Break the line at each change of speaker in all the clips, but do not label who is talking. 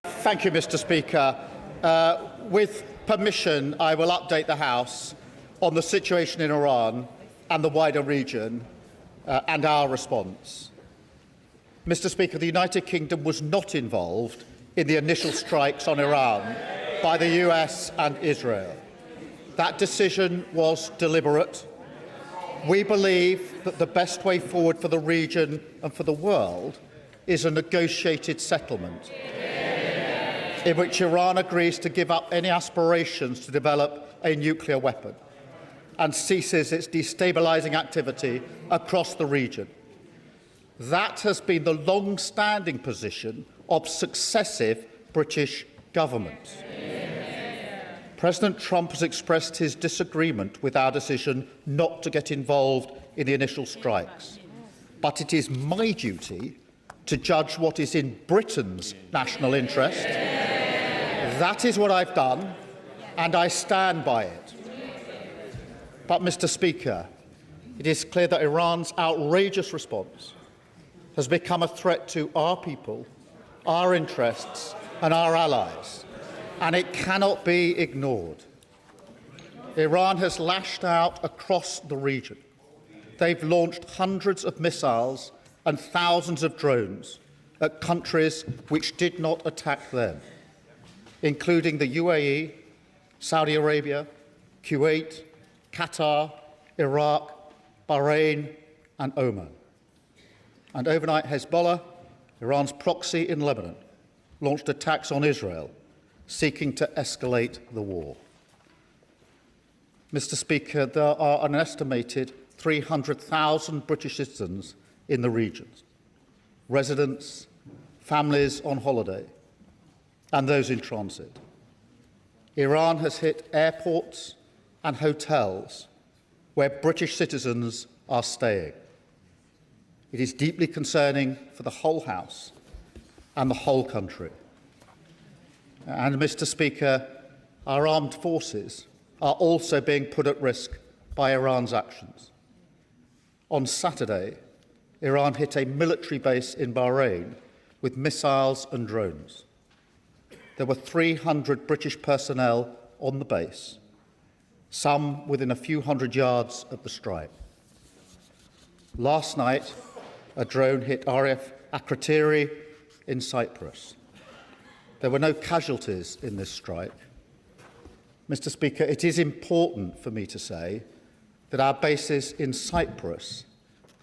Thank you, Mr. Speaker. With permission, I will update the House on the situation in Iran and the wider region and our response. Mr. Speaker, the United Kingdom was not involved in the initial strikes on Iran by the US and Israel. That decision was deliberate. We believe that the best way forward for the region and for the world is a negotiated settlement in which Iran agrees to give up any aspirations to develop a nuclear weapon and ceases its destabilising activity across the region. That has been the long-standing position of successive British governments. President Trump has expressed his disagreement with our decision not to get involved in the initial strikes. But it is my duty to judge what is in Britain's national interest. That is what I've done, and I stand by it. But, Mr. Speaker, it is clear that Iran's outrageous response has become a threat to our people, our interests and our allies, and it cannot be ignored. Iran has lashed out across the region. They've launched hundreds of missiles and thousands of drones at countries which did not attack them, including the UAE, Saudi Arabia, Kuwait, Qatar, Iraq, Bahrain and Oman. And overnight, Hezbollah, Iran's proxy in Lebanon, launched attacks on Israel, seeking to escalate the war. Mr. Speaker, there are an estimated 300,000 British citizens in the region, residents, families on holiday, and those in transit. Iran has hit airports and hotels where British citizens are staying. It is deeply concerning for the whole House and the whole country. And, Mr. Speaker, our armed forces are also being put at risk by Iran's actions. On Saturday, Iran hit a military base in Bahrain with missiles and drones. There were 300 British personnel on the base, some within a few hundred yards of the strike. Last night, a drone hit RAF Akrotiri in Cyprus. There were no casualties in this strike. Mr. Speaker, it is important for me to say that our bases in Cyprus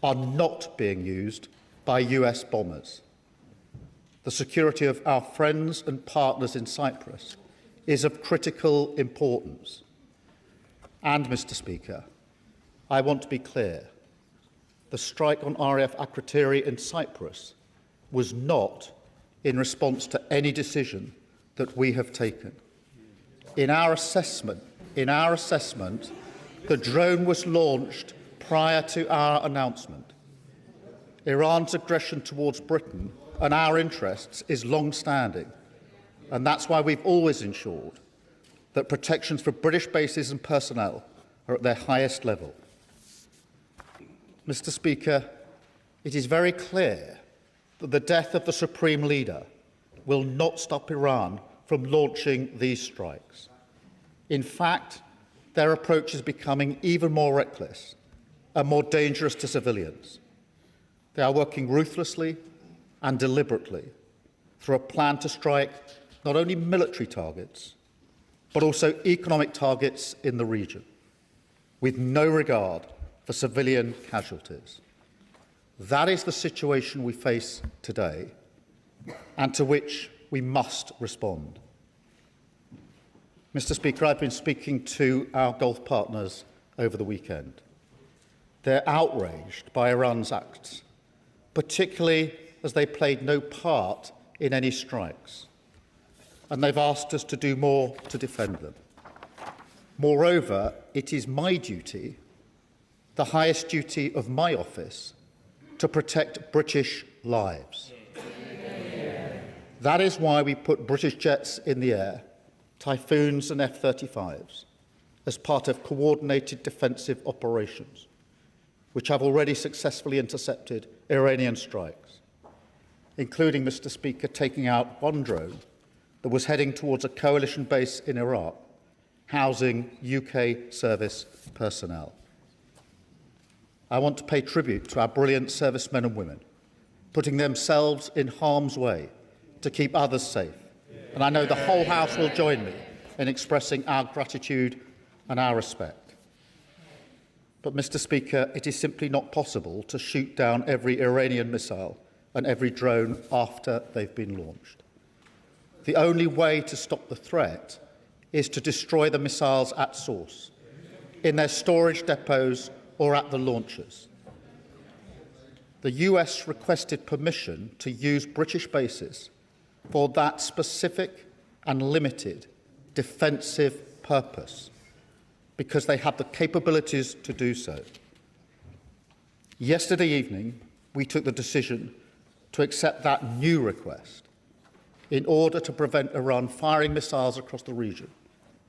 are not being used by US bombers. The security of our friends and partners in Cyprus is of critical importance. And, Mr. Speaker, I want to be clear. The strike on RAF Akrotiri in Cyprus was not in response to any decision that we have taken. In our assessment, the drone was launched prior to our announcement. Iran's aggression towards Britain and our interests is long-standing, and that's why we've always ensured that protections for British bases and personnel are at their highest level. Mr. Speaker, it is very clear that the death of the Supreme Leader will not stop Iran from launching these strikes. In fact, their approach is becoming even more reckless and more dangerous to civilians. They are working ruthlessly and deliberately through a plan to strike not only military targets, but also economic targets in the region, with no regard for civilian casualties. That is the situation we face today, and to which we must respond. Mr. Speaker, I've been speaking to our Gulf partners over the weekend. They're outraged by Iran's acts, particularly as they played no part in any strikes, and they've asked us to do more to defend them. Moreover, it is my duty, the highest duty of my office, to protect British lives. That is why we put British jets in the air, Typhoons and F-35s, as part of coordinated defensive operations, which have already successfully intercepted Iranian strikes, including, Mr. Speaker, taking out one drone that was heading towards a coalition base in Iraq, housing UK service personnel. I want to pay tribute to our brilliant servicemen and women, putting themselves in harm's way to keep others safe. And I know the whole House will join me in expressing our gratitude and our respect. But, Mr. Speaker, it is simply not possible to shoot down every Iranian missile and every drone after they've been launched. The only way to stop the threat is to destroy the missiles at source, in their storage depots or at the launchers. The US requested permission to use British bases for that specific and limited defensive purpose because they have the capabilities to do so. Yesterday evening, we took the decision to accept that new request in order to prevent Iran firing missiles across the region,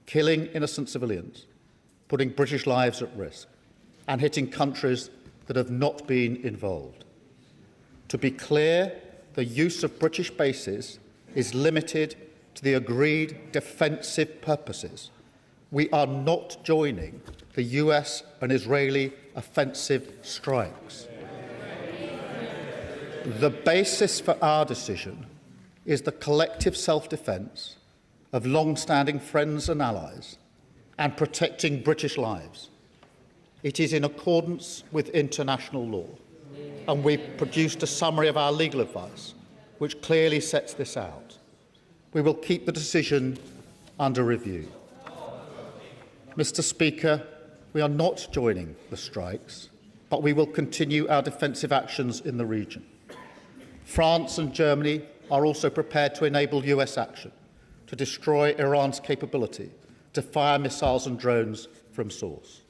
killing innocent civilians, putting British lives at risk, and hitting countries that have not been involved. To be clear, the use of British bases is limited to the agreed defensive purposes. We are not joining the US and Israeli offensive strikes. The basis for our decision is the collective self-defence of long-standing friends and allies and protecting British lives. It is in accordance with international law, and we've produced a summary of our legal advice which clearly sets this out. We will keep the decision under review. Mr. Speaker, we are not joining the strikes, but we will continue our defensive actions in the region. France and Germany are also prepared to enable US action to destroy Iran's capability to fire missiles and drones from source.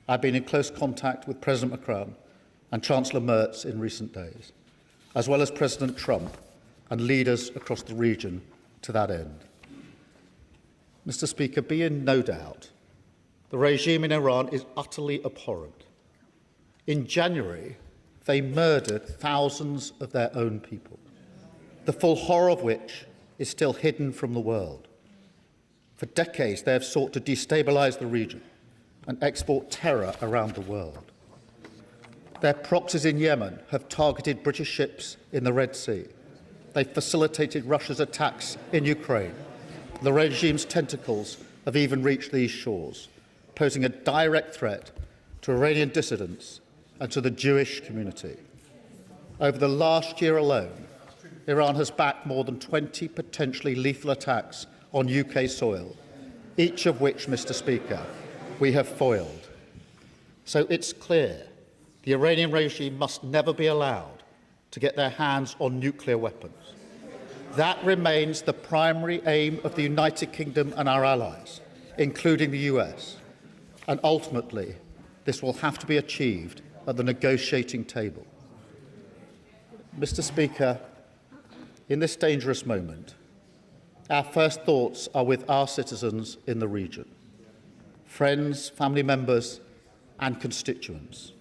I've been in close contact with President Macron and Chancellor Merz in recent days, as well as President Trump and leaders across the region to that end. Mr. Speaker, be in no doubt, the regime in Iran is utterly abhorrent. In January, they murdered thousands of their own people, the full horror of which is still hidden from the world. For decades, they have sought to destabilise the region and export terror around the world. Their proxies in Yemen have targeted British ships in the Red Sea. They facilitated Russia's attacks in Ukraine. The regime's tentacles have even reached these shores, posing a direct threat to Iranian dissidents and to the Jewish community. Over the last year alone, Iran has backed more than 20 potentially lethal attacks on UK soil, each of which, Mr. Speaker, we have foiled. So it's clear the Iranian regime must never be allowed to get their hands on nuclear weapons. That remains the primary aim of the United Kingdom and our allies, including the US, and ultimately this will have to be achieved at the negotiating table. Mr. Speaker, in this dangerous moment, our first thoughts are with our citizens in the region, friends, family members and constituents.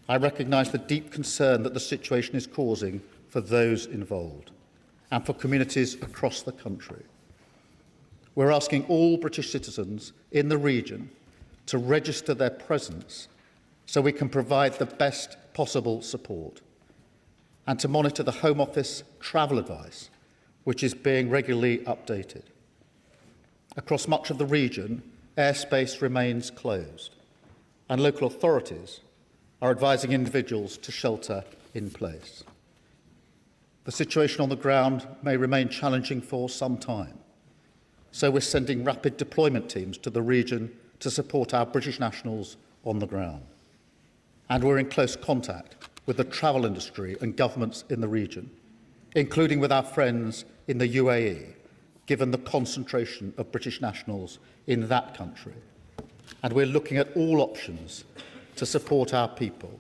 I recognise the deep concern that the situation is causing for those involved and for communities across the country. We're asking all British citizens in the region to register their presence so we can provide the best possible support, and to monitor the Home Office travel advice, which is being regularly updated. Across much of the region, airspace remains closed, and local authorities are advising individuals to shelter in place. The situation on the ground may remain challenging for some time, so we're sending rapid deployment teams to the region to support our British nationals on the ground. And we're in close contact with the travel industry and governments in the region, including with our friends in the UAE, given the concentration of British nationals in that country. And we're looking at all options to support our people.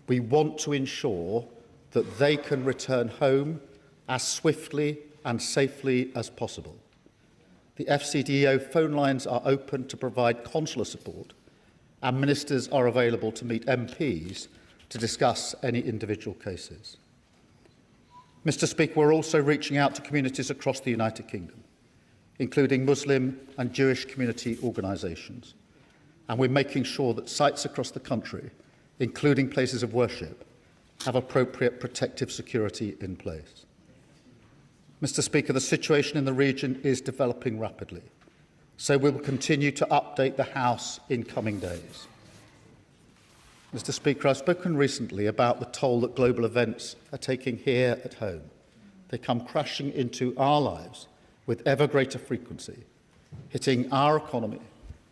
We want to ensure that they can return home as swiftly and safely as possible. The FCDO phone lines are open to provide consular support, and ministers are available to meet MPs to discuss any individual cases. Mr. Speaker, we're also reaching out to communities across the United Kingdom, including Muslim and Jewish community organisations, and we're making sure that sites across the country, including places of worship, have appropriate protective security in place. Mr. Speaker, the situation in the region is developing rapidly, so we will continue to update the House in coming days. Mr. Speaker, I've spoken recently about the toll that global events are taking here at home. They come crashing into our lives with ever greater frequency, hitting our economy,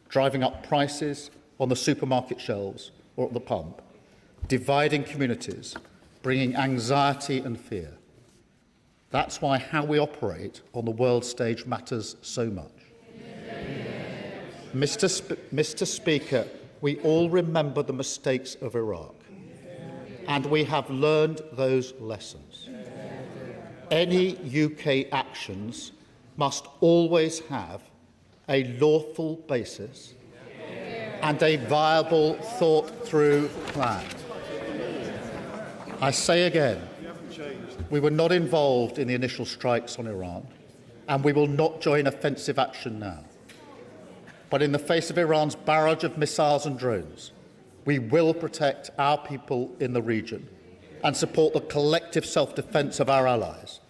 driving up prices on the supermarket shelves or at the pump, dividing communities, bringing anxiety and fear. That's why how we operate on the world stage matters so much. Mr. Speaker, we all remember the mistakes of Iraq, and we have learned those lessons. Any UK actions must always have a lawful basis and a viable, thought-through plan. I say again, we were not involved in the initial strikes on Iran, and we will not join offensive action now. But in the face of Iran's barrage of missiles and drones, we will protect our people in the region and support the collective self-defence of our allies,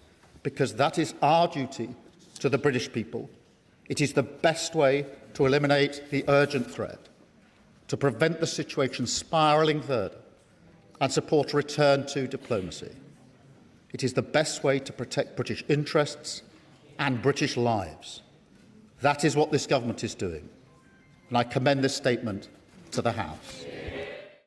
because that is our duty to the British people. It is the best way to eliminate the urgent threat, to prevent the situation spiralling further, and support a return to diplomacy. It is the best way to protect British interests and British lives. That is what this government is doing, and I commend this statement to the House.